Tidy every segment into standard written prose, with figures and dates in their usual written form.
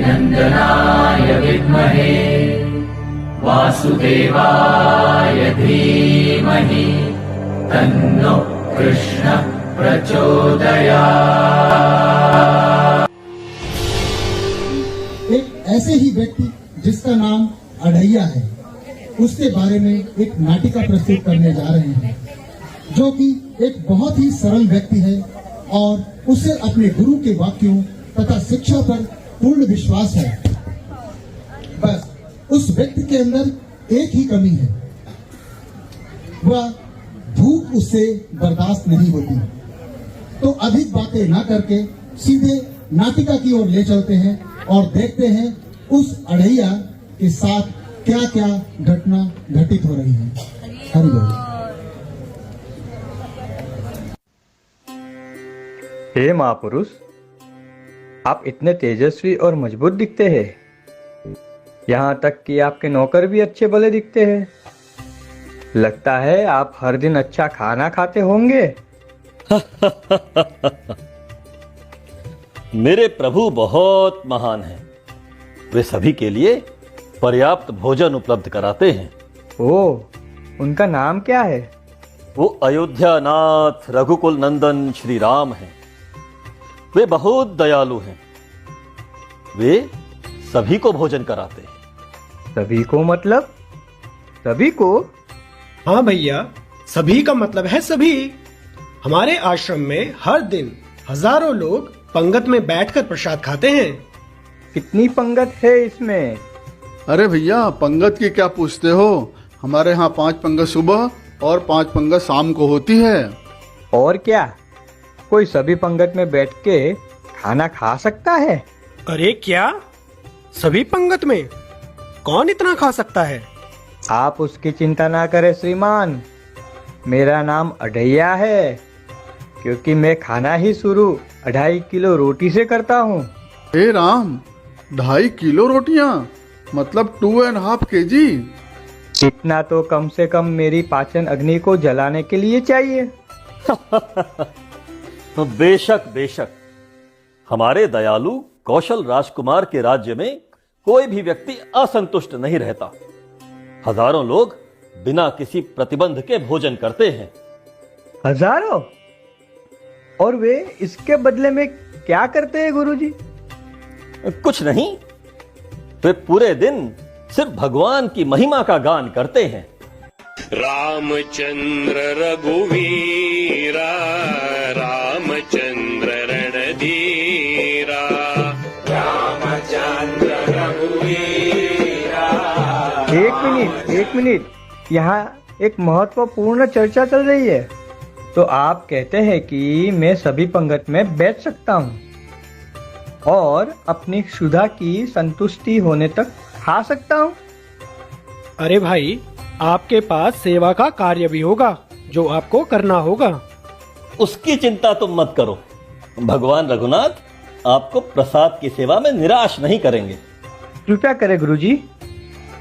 नंदनाय विद्महे वासुदेवाय धीमहि तन्नो कृष्ण प्रचोदयात्। एक ऐसे ही व्यक्ति जिसका नाम अढ़ैया है, उसके बारे में एक नाटिका प्रस्तुत करने जा रहे हैं, जो कि एक बहुत ही सरल व्यक्ति है और उसे अपने गुरु के वाक्यों तथा शिक्षा पर पूर्ण विश्वास है। बस उस व्यक्ति के अंदर एक ही कमी है, वह भूख उससे बर्दाश्त नहीं होती। तो अधिक बातें ना करके सीधे नाटिका की ओर ले चलते हैं और देखते हैं उस अढ़ैया के साथ क्या क्या घटना घटित हो रही है। हरि बोल। हे महापुरुष, आप इतने तेजस्वी और मजबूत दिखते हैं। यहाँ तक कि आपके नौकर भी अच्छे भले दिखते हैं। लगता है आप हर दिन अच्छा खाना खाते होंगे। मेरे प्रभु बहुत महान हैं। वे सभी के लिए पर्याप्त भोजन उपलब्ध कराते हैं। ओह, उनका नाम क्या है? वो अयोध्यानाथ रघुकुल नंदन श्री राम हैं। वे बहुत दयालु हैं। वे सभी को भोजन कराते हैं। सभी को मतलब? सभी को? हाँ भैया, सभी का मतलब है सभी। हमारे आश्रम में हर दिन हजारों लोग पंगत में बैठकर प्रसाद खाते हैं। कितनी पंगत है इसमें? अरे भैया, पंगत की क्या पूछते हो? हमारे यहाँ 5 पंगत सुबह और 5 पंगत शाम को होती है। और क्या कोई सभी पंगत में बैठ के खाना खा सकता है? अरे क्या, सभी पंगत में कौन इतना खा सकता है? आप उसकी चिंता ना करें श्रीमान। मेरा नाम अढ़ैया है, क्योंकि मैं खाना ही शुरू 2.5 किलो रोटी से करता हूँ। हे राम, 2.5 किलो रोटियाँ मतलब 2.5 kg। इतना तो कम से कम मेरी पाचन अग्नि को जलाने के लिए चाहिए। तो बेशक बेशक, हमारे दयालु कौशल राजकुमार के राज्य में कोई भी व्यक्ति असंतुष्ट नहीं रहता। हजारों लोग बिना किसी प्रतिबंध के भोजन करते हैं। हजारों? और वे इसके बदले में क्या करते हैं गुरुजी? कुछ नहीं, वे पूरे दिन सिर्फ भगवान की महिमा का गान करते हैं। रामचंद्र रघुवीरा, रामचंद्र रणधीरा, रामचंद्र रघुवीरा। एक मिनट, यहाँ एक महत्वपूर्ण चर्चा चल रही है। तो आप कहते हैं कि मैं सभी पंगत में बैठ सकता हूँ और अपनी क्षुधा की संतुष्टि होने तक खा सकता हूँ? अरे भाई, आपके पास सेवा का कार्य भी होगा जो आपको करना होगा। उसकी चिंता तुम मत करो। भगवान रघुनाथ आपको प्रसाद की सेवा में निराश नहीं करेंगे। कृपया करें गुरुजी,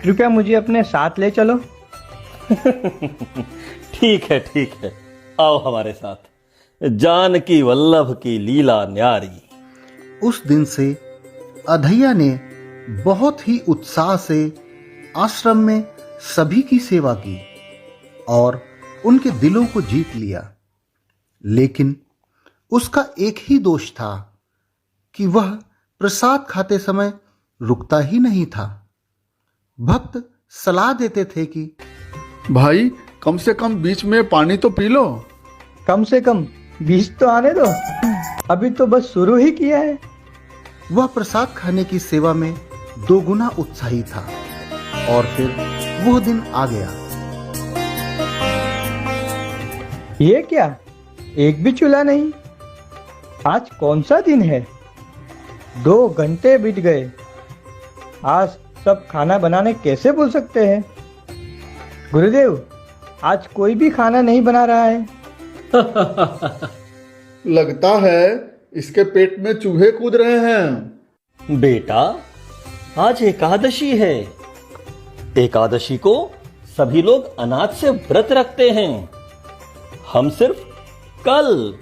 कृपया मुझे अपने साथ ले चलो। ठीक है, आओ हमारे साथ। जानकी वल्लभ की लीला न्यारी। उस दिन से अढ़ैया ने बहुत ही उत्साह से आश्रम में सभी की सेवा की और उनके दिलों को जीत लिया। लेकिन उसका एक ही दोष था कि वह प्रसाद खाते समय रुकता ही नहीं था। भक्त सलाह देते थे कि भाई, कम से कम बीच में पानी तो पी लो। कम से कम 20 तो आने दो, अभी तो बस शुरू ही किया है। वह प्रसाद खाने की सेवा में 2 गुना उत्साही था और फिर वो दिन आ गया। ये क्या, एक भी चूल्हा नहीं? आज कौन सा दिन है? 2 घंटे बीत गए। आज सब खाना बनाने कैसे भूल सकते हैं? गुरुदेव, आज कोई भी खाना नहीं बना रहा है। लगता है इसके पेट में चूहे कूद रहे हैं। बेटा, आज एकादशी है। एकादशी को सभी लोग अनाज से व्रत रखते हैं। हम सिर्फ कल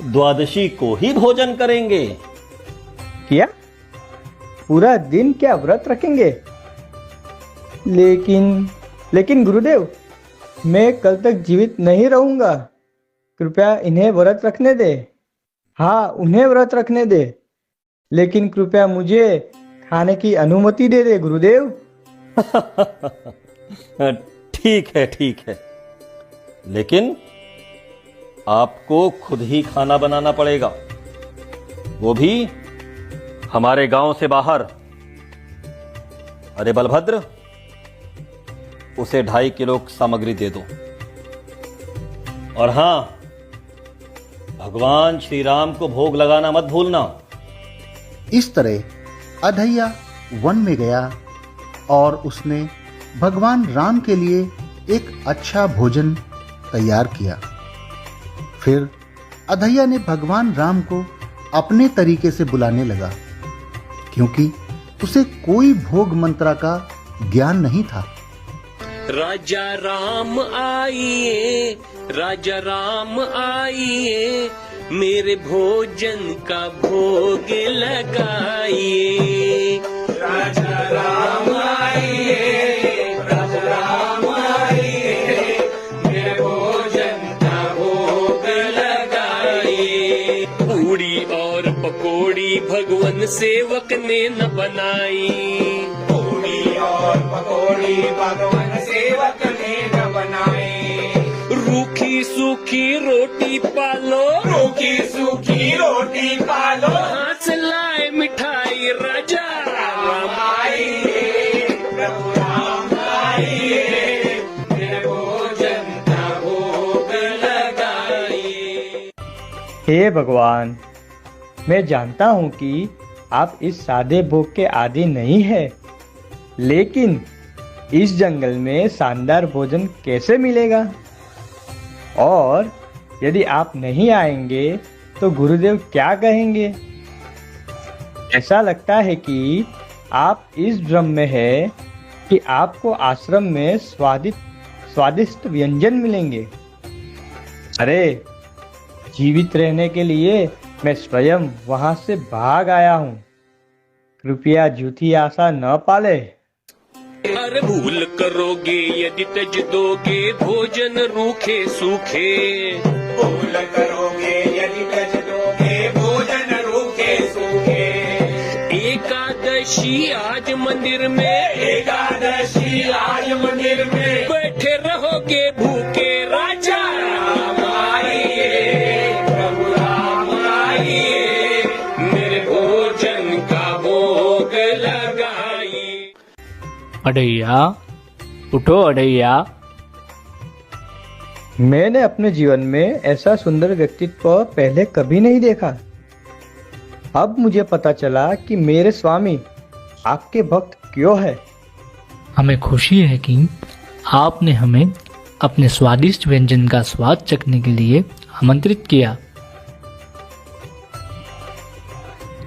द्वादशी को ही भोजन करेंगे। क्या? पूरा दिन क्या व्रत रखेंगे? लेकिन गुरुदेव, मैं कल तक जीवित नहीं रहूंगा। कृपया इन्हें व्रत रखने दे। हाँ, उन्हें व्रत रखने दे, लेकिन कृपया मुझे खाने की अनुमति दे दे गुरुदेव। ठीक है, लेकिन आपको खुद ही खाना बनाना पड़ेगा, वो भी हमारे गांव से बाहर। अरे बलभद्र, उसे 2.5 किलो सामग्री दे दो। और हां, भगवान श्री राम को भोग लगाना मत भूलना। इस तरह अधैया वन में गया और उसने भगवान राम के लिए एक अच्छा भोजन तैयार किया। फिर अधैया ने भगवान राम को अपने तरीके से बुलाने लगा, क्योंकि उसे कोई भोग मंत्रा का ज्ञान नहीं था। राजा राम आइए, राजा राम आइए, मेरे भोजन का भोग लगाइए। राजा राम आइए, राजा राम आइए, मेरे भोजन का भोग लगाइए। पूड़ी और पकौड़ी भगवान सेवक ने न बनाई, पूड़ी और पकौड़ी भगवान सेवक ने न बनाई। रूखी सूखी रोटी पालो, रूखी सूखी रोटी पालो, हाथ लाए मिठाई राजा राम आइए, प्रभु राम आइए, मेरे भोजन का भोग लगाइए। हे भगवान, मैं जानता हूँ कि आप इस सादे भोग के आदी नहीं है, लेकिन इस जंगल में शानदार भोजन कैसे मिलेगा? और यदि आप नहीं आएंगे तो गुरुदेव क्या कहेंगे? ऐसा लगता है कि आप इस भ्रम में है कि आपको आश्रम में स्वादिष्ट व्यंजन मिलेंगे। अरे, जीवित रहने के लिए मैं स्वयं वहां से भाग आया हूँ। कृपया झूठी आशा न पाले। अरे भूल करोगे यदि तज दोगे भोजन रूखे सूखे, भूल करोगे यदि तज दोगे भोजन रूखे सूखे। एकादशी आज मंदिर में, एकादशी आज मंदिर में, बैठे रहोगे भूखे राजा राम आइए, प्रभु राम आइए, मेरे भोजन का भोग लगाइए। अढ़ैया, उठो अढ़ैया। मैंने अपने जीवन में ऐसा सुंदर व्यक्तित्व पहले कभी नहीं देखा। अब मुझे पता चला कि मेरे स्वामी आपके भक्त क्यों है। हमें खुशी है कि आपने हमें अपने स्वादिष्ट व्यंजन का स्वाद चखने के लिए आमंत्रित किया।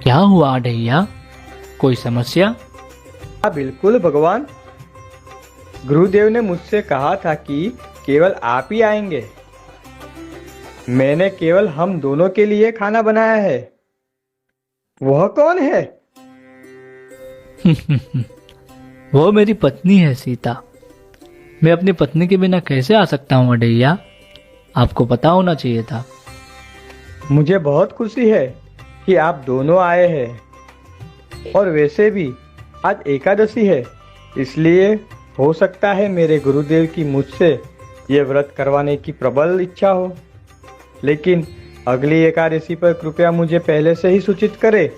क्या हुआ अढ़ैया, कोई समस्या? हाँ बिल्कुल भगवान, गुरुदेव ने मुझसे कहा था कि केवल आप ही आएंगे। मैंने केवल हम दोनों के लिए खाना बनाया है। वह कौन है? वो मेरी पत्नी है सीता। मैं अपनी पत्नी के बिना कैसे आ सकता हूँ अढ़ैया, आपको पता होना चाहिए था। मुझे बहुत खुशी है कि आप दोनों आए हैं। और वैसे भी आज एकादशी है, इसलिए हो सकता है मेरे गुरुदेव की मुझसे ये व्रत करवाने की प्रबल इच्छा हो। लेकिन अगली एकादशी पर कृपया मुझे पहले से ही सूचित करे।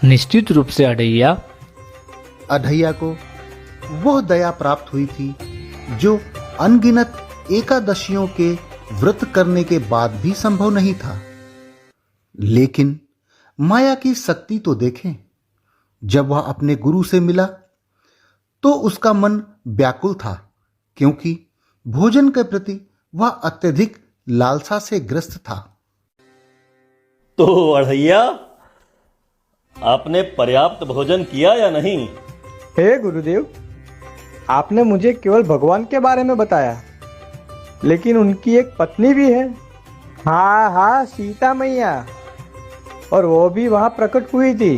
निश्चित रूप से अढ़ैया। अधैया को वह दया प्राप्त हुई थी जो अनगिनत एकादशियों के व्रत करने के बाद भी संभव नहीं था। लेकिन माया की शक्ति तो देखें। जब वह अपने गुरु से मिला तो उसका मन व्याकुल था, क्योंकि भोजन के प्रति वह अत्यधिक लालसा से ग्रस्त था। तो अढ़ैया, आपने पर्याप्त भोजन किया या नहीं? हे गुरुदेव, आपने मुझे केवल भगवान के बारे में बताया, लेकिन उनकी एक पत्नी भी है। हाँ, सीता मैया, और वो भी वहां प्रकट हुई थी।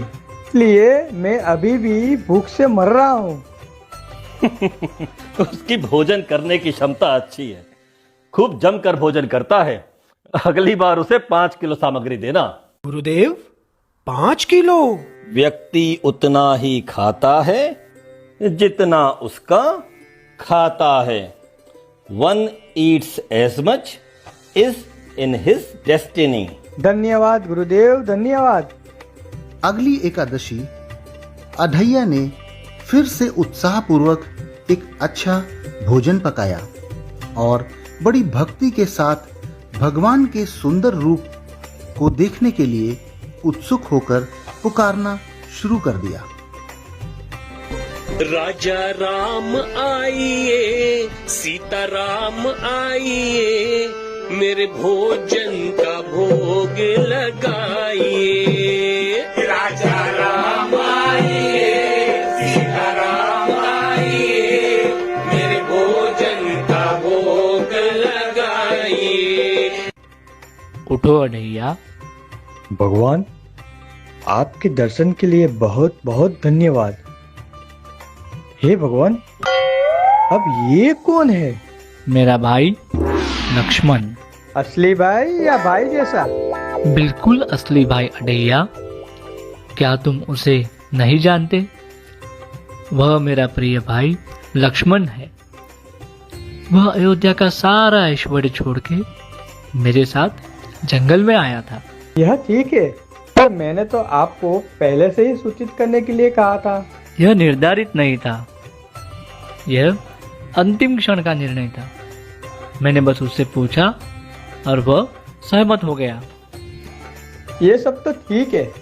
इसलिए मैं अभी भी भूख से मर रहा हूँ। उसकी भोजन करने की क्षमता अच्छी है, खूब जमकर भोजन करता है। अगली बार उसे 5 किलो सामग्री देना। गुरुदेव, 5 किलो? व्यक्ति उतना ही खाता है जितना उसका खाता है। One eats as much is in his destiny. धन्यवाद गुरुदेव, धन्यवाद। अगली एकादशी अढैया ने फिर से उत्साहपूर्वक एक अच्छा भोजन पकाया और बड़ी भक्ति के साथ भगवान के सुंदर रूप को देखने के लिए उत्सुक होकर पुकारना शुरू कर दिया। राजा राम आइए, सीता राम आइए, मेरे भोजन का भोग लगाइए। राजा राम आइए, सीता राम आइए, मेरे भोजन का भोग लगाइए। उठो अढैया। भगवान, आपके दर्शन के लिए बहुत बहुत धन्यवाद। हे भगवान, अब ये कौन है? मेरा भाई लक्ष्मण। असली भाई या भाई जैसा? बिल्कुल असली भाई अढैया। क्या तुम उसे नहीं जानते? वह मेरा प्रिय भाई लक्ष्मण है। वह अयोध्या का सारा ऐश्वर्य छोड़ के मेरे साथ जंगल में आया था। यह ठीक है, पर मैंने तो आपको पहले से ही सूचित करने के लिए कहा था। यह निर्धारित नहीं था, यह अंतिम क्षण का निर्णय था। मैंने बस उससे पूछा और वह सहमत हो गया। ये सब तो ठीक है,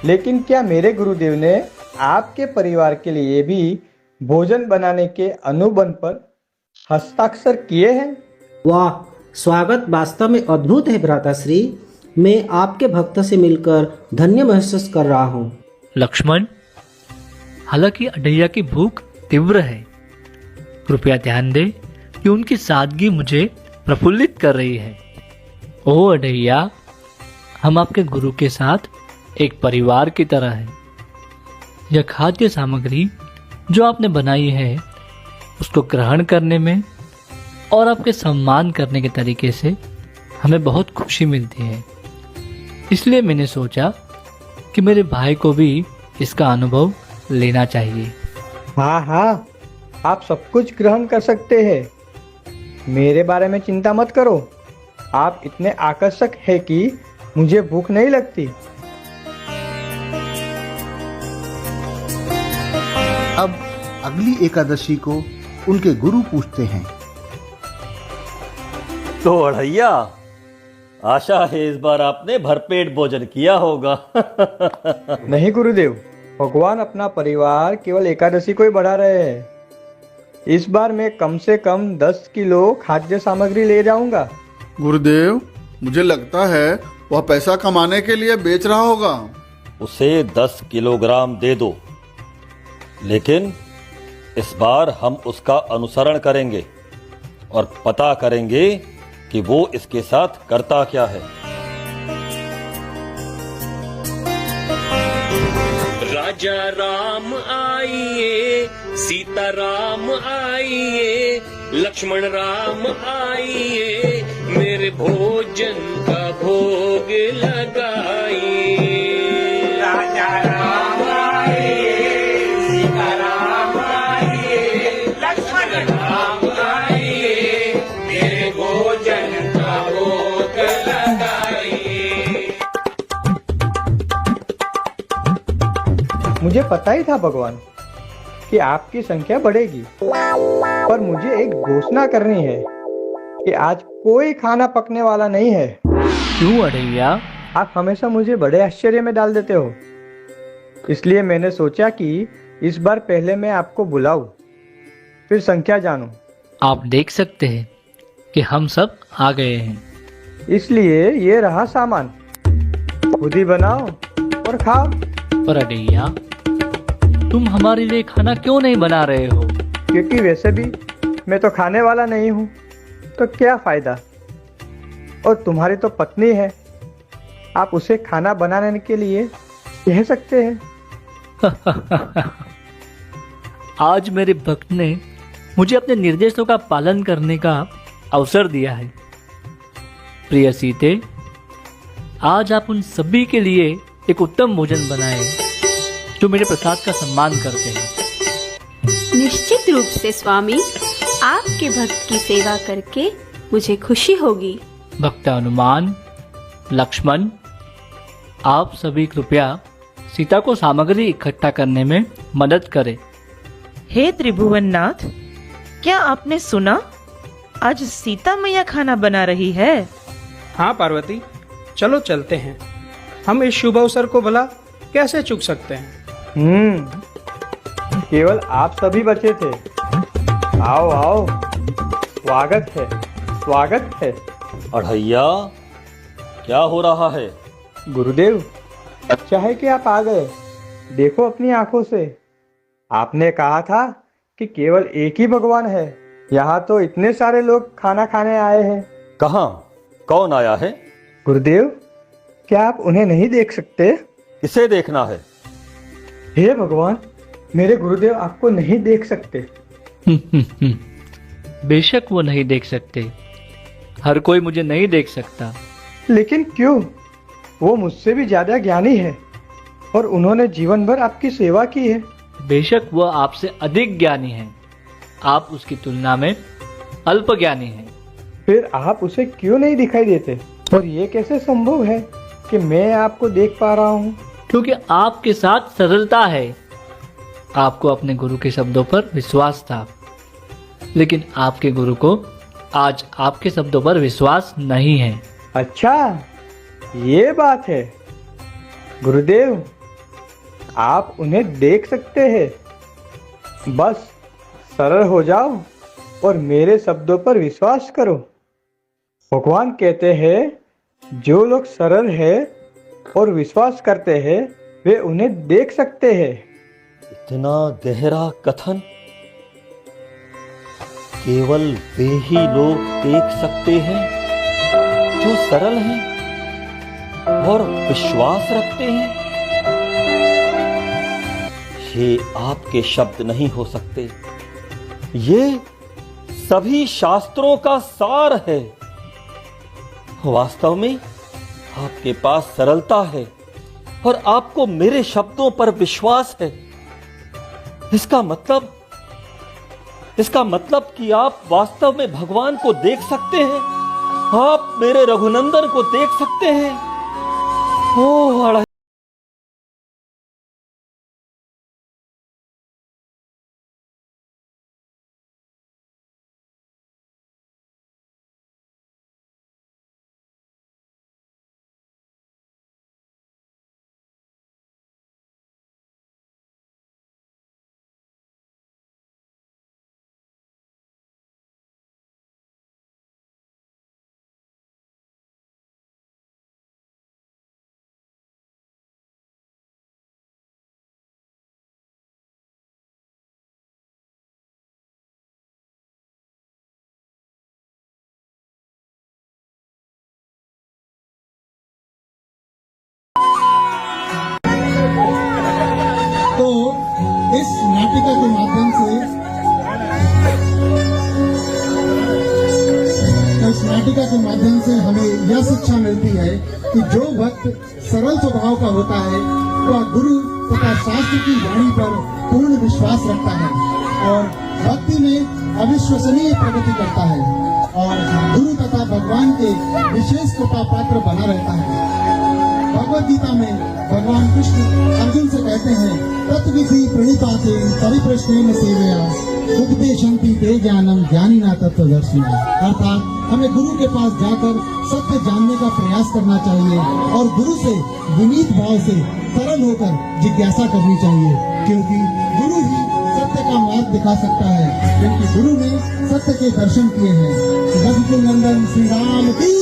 लेकिन क्या मेरे गुरुदेव ने आपके परिवार के लिए भी भोजन बनाने के अनुबंध पर हस्ताक्षर किए हैं? वाह, स्वागत वास्तव में अद्भुत है भ्राताश्री। मैं आपके भक्त से मिलकर धन्य महसूस कर रहा हूँ। लक्ष्मण, हालांकि अढैया की भूख तीव्र है। कृपया ध्यान दें कि उनकी सादगी मुझे प्रफुल्लित कर रही है। ओ अढैया, हम आपके गुरु के साथ एक परिवार की तरह हैं। यह खाद्य सामग्री जो आपने बनाई है, उसको ग्रहण करने में और आपके सम्मान करने के तरीके से हमें बहुत खुशी मिलती है। इसलिए मैंने सोचा कि मेरे भाई को भी इसका अनुभव लेना चाहिए। हाँ हाँ, आप सब कुछ ग्रहण कर सकते हैं। मेरे बारे में चिंता मत करो। आप इतने आकर्षक हैं कि मुझे भूख नहीं लगती। अब अगली एकादशी को उनके गुरु पूछते हैं। तो अढैया, आशा है इस बार आपने भरपेट भोजन किया होगा। नहीं गुरुदेव, भगवान अपना परिवार केवल एकादशी को ही बढ़ा रहे हैं। इस बार मैं कम से कम 10 किलो खाद्य सामग्री ले जाऊंगा। गुरुदेव, मुझे लगता है वह पैसा कमाने के लिए बेच रहा होगा। उसे 10 किलोग्राम दे दो, लेकिन इस बार हम उसका अनुसरण करेंगे और पता करेंगे कि वो इसके साथ करता क्या है। राजा राम आइए, सीता राम आइए, लक्ष्मण राम आइए, मेरे भोजन का भोग लगाइए। राजा राम आइए, सीता राम आइए, लक्ष्मण राम आइए, मेरे भोजन का भोग लगाइए। मुझे पता ही था भगवान कि आपकी संख्या बढ़ेगी, पर मुझे एक घोषणा करनी है कि आज कोई खाना पकने वाला नहीं है। क्यों अढैया? आप हमेशा मुझे बड़े आश्चर्य में डाल देते हो, इसलिए मैंने सोचा कि इस बार पहले मैं आपको बुलाऊं, फिर संख्या जानूं। आप देख सकते हैं कि हम सब आ गए हैं। इसलिए ये रहा सामान, खुद ही बनाओ और खाओ। पर अढैया, तुम हमारे लिए खाना क्यों नहीं बना रहे हो? क्योंकि वैसे भी मैं तो खाने वाला नहीं हूँ, तो क्या फायदा। और तुम्हारी तो पत्नी है, आप उसे खाना बनाने के लिए कह सकते हैं। आज मेरे भक्त ने मुझे अपने निर्देशों का पालन करने का अवसर दिया है। प्रिय सीते, आज आप उन सभी के लिए एक उत्तम भोजन बनाए जो मेरे प्रसाद का सम्मान करते हैं। निश्चित रूप से स्वामी, आपके भक्त की सेवा करके मुझे खुशी होगी। भक्त हनुमान, लक्ष्मण, आप सभी कृपया सीता को सामग्री इकट्ठा करने में मदद करें। हे त्रिभुवननाथ, क्या आपने सुना? आज सीता मैया खाना बना रही है। हाँ पार्वती, चलो चलते हैं। हम इस शुभ अवसर को भला कैसे चूक सकते हैं? केवल आप सभी बचे थे। आओ आओ, स्वागत है, स्वागत है। अढ़ैया, क्या हो रहा है? गुरुदेव, अच्छा है कि आप आ गए। देखो अपनी आंखों से। आपने कहा था कि केवल एक ही भगवान है। यहाँ तो इतने सारे लोग खाना खाने आए हैं। कहाँ? कौन आया है? गुरुदेव, क्या आप उन्हें नहीं देख सकते? किसे देखना है? हे भगवान, मेरे गुरुदेव आपको नहीं देख सकते। बेशक वो नहीं देख सकते। हर कोई मुझे नहीं देख सकता। लेकिन क्यों? वो मुझसे भी ज्यादा ज्ञानी है और उन्होंने जीवन भर आपकी सेवा की है। बेशक वह आपसे अधिक ज्ञानी है। आप उसकी तुलना में अल्प ज्ञानी हैं। फिर आप उसे क्यों नहीं दिखाई देते? और ये कैसे संभव है कि मैं आपको देख पा रहा हूँ? क्योंकि आपके साथ सरलता है। आपको अपने गुरु के शब्दों पर विश्वास था, लेकिन आपके गुरु को आज आपके शब्दों पर विश्वास नहीं है। अच्छा, ये बात है। गुरुदेव, आप उन्हें देख सकते हैं। बस सरल हो जाओ और मेरे शब्दों पर विश्वास करो। भगवान कहते हैं, जो लोग सरल है और विश्वास करते हैं वे उन्हें देख सकते हैं। इतना गहरा कथन केवल वे ही लोग देख सकते हैं जो सरल हैं और विश्वास रखते हैं। ये आपके शब्द नहीं हो सकते। ये सभी शास्त्रों का सार है। वास्तव में आपके पास सरलता है और आपको मेरे शब्दों पर विश्वास है। इसका मतलब कि आप वास्तव में भगवान को देख सकते हैं। आप मेरे रघुनंदन को देख सकते हैं। ओह अढ़ैया, तो इस नाटिका के माध्यम से हमें यह शिक्षा मिलती है कि जो भक्त सरल स्वभाव का होता है वह गुरु तथा शास्त्र की वाणी पर पूर्ण विश्वास रखता है और भक्ति में अविश्वसनीय प्रगति करता है और गुरु तथा भगवान के विशेष कृपा पात्र बना रहता है। भगवद गीता में भगवान कृष्ण अर्जुन से कहते हैं, तत्विधि प्रणिपाते परिप्रश्नेन सेवया मुक्ते शांति ते ज्ञानम ज्ञानिना तत्वदर्शिना। अर्थात हमें गुरु के पास जाकर सत्य जानने का प्रयास करना चाहिए और गुरु से विनीत भाव से सरल होकर जिज्ञासा करनी चाहिए, क्योंकि गुरु ही सत्य का मार्ग दिखा सकता है, क्योंकि गुरु ने सत्य के दर्शन किए हैं। रघुकुल नंदन श्री राम की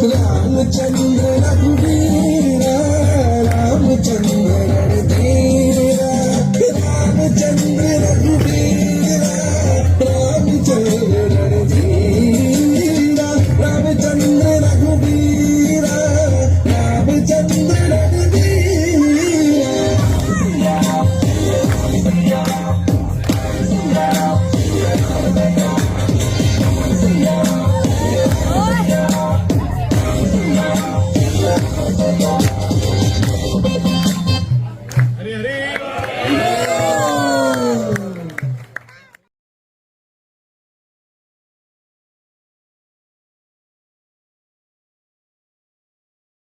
रामचंद्र चंद्र